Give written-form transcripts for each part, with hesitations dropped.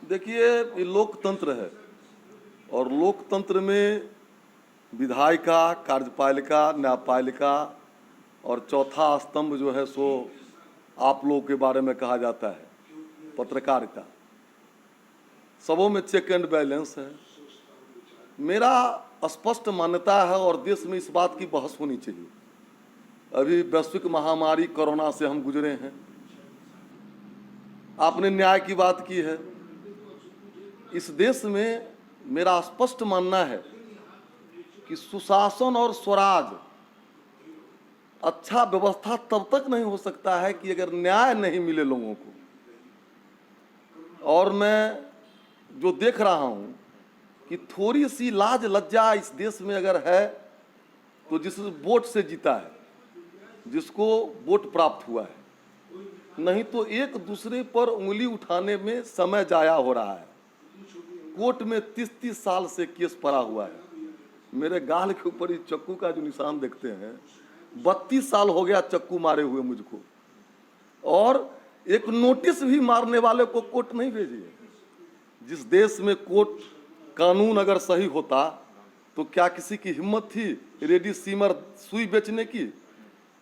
देखिए, ये लोकतंत्र है और लोकतंत्र में विधायिका, कार्यपालिका, न्यायपालिका और चौथा स्तंभ जो है सो आप लोगों के बारे में कहा जाता है, पत्रकारिता। सबों में चेक एंड बैलेंस है। मेरा स्पष्ट मान्यता है और देश में इस बात की बहस होनी चाहिए। अभी वैश्विक महामारी कोरोना से हम गुजरे हैं। आपने न्याय की बात की है। इस देश में मेरा स्पष्ट मानना है कि सुशासन और स्वराज, अच्छा व्यवस्था तब तक नहीं हो सकता है कि अगर न्याय नहीं मिले लोगों को। और मैं जो देख रहा हूं कि थोड़ी सी लाज लज्जा इस देश में अगर है तो जिस वोट से जीता है, जिसको वोट प्राप्त हुआ है, नहीं तो एक दूसरे पर उंगली उठाने में समय जाया हो रहा है। कोर्ट में 30-30 साल से केस पड़ा हुआ है। मेरे गाल के ऊपर इस चक्कू का जो निशान देखते हैं, 32 साल हो गया चक्कू मारे हुए मुझको, और एक नोटिस भी मारने वाले को कोर्ट नहीं भेजी है। जिस देश में कोर्ट कानून अगर सही होता तो क्या किसी की हिम्मत थी रेडी सीमर सुई बेचने की?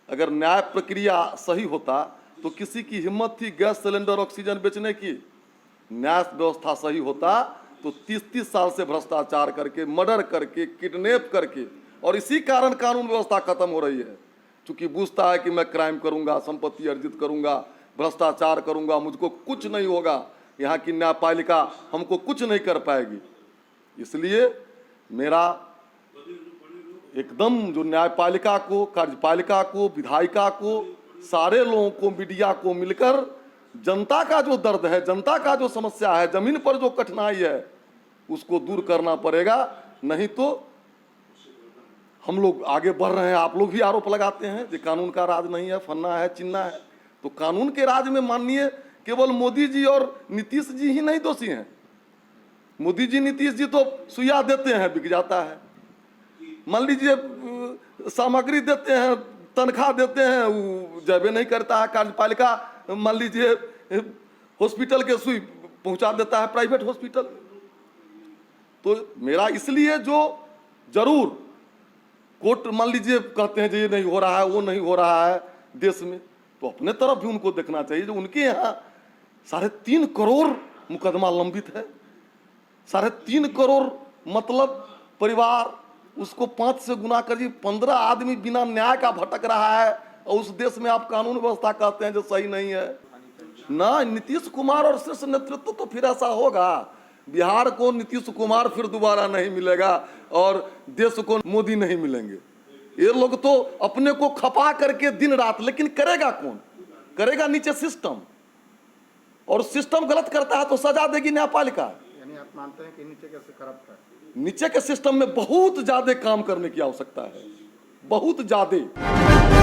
अगर न्याय प्रक्रिया सही होता तो किसी की हिम्मत थी गैस सिलेंडर, ऑक्सीजन बेचने की? न्याय व्यवस्था सही होता तो 30-30 साल से भ्रष्टाचार करके, मर्डर करके, किडनैप करके, और इसी कारण कानून व्यवस्था खत्म हो रही है। क्योंकि बुझता है कि मैं क्राइम करूंगा, संपत्ति अर्जित करूंगा, भ्रष्टाचार करूंगा, मुझको कुछ नहीं होगा, यहाँ की न्यायपालिका हमको कुछ नहीं कर पाएगी। इसलिए मेरा एकदम जो न्यायपालिका को, कार्यपालिका को, विधायिका को, सारे लोगों को, मीडिया को मिलकर जनता का जो दर्द है, जनता का जो समस्या है, जमीन पर जो कठिनाई है, उसको दूर करना पड़ेगा। नहीं तो हम लोग आगे बढ़ रहे हैं। आप लोग भी आरोप लगाते हैं कि कानून का राज नहीं है, फन्ना है, चिन्ना है। तो कानून के राज में माननीय केवल मोदी जी और नीतीश जी ही नहीं दोषी हैं। मोदी जी, नीतीश जी तो सुइया देते हैं, बिक जाता है। मान लीजिए सामग्री देते हैं, तनख्वाह देते हैं, वो जबे नहीं करता है। कार्यपालिका मान लीजिए हॉस्पिटल के सुई पहुंचा देता है प्राइवेट हॉस्पिटल। तो मेरा इसलिए जो जरूर कोर्ट मान लीजिए कहते हैं ये नहीं हो रहा है, वो नहीं हो रहा है देश में, तो अपने तरफ भी उनको देखना चाहिए। जो उनके यहाँ 3.5 करोड़ मुकदमा लंबित है, 3.5 करोड़ मतलब परिवार, उसको 5 से गुना करिए, 15 आदमी बिना न्याय का भटक रहा है, और उस देश में आप कानून व्यवस्था कहते हैं जो सही नहीं है ना। नीतीश कुमार और शीर्ष नेतृत्व तो फिर ऐसा होगा, बिहार को नीतीश कुमार फिर दोबारा नहीं मिलेगा और देश को मोदी नहीं मिलेंगे। ये लोग तो अपने को खपा करके दिन रात, लेकिन करेगा कौन? करेगा नीचे सिस्टम, और सिस्टम गलत करता है तो सजा देगी न्यायपालिका। यानी आप मानते हैं कि नीचे कैसे करप्ट है? नीचे के सिस्टम में बहुत ज्यादा काम करने की आवश्यकता है, बहुत ज्यादा।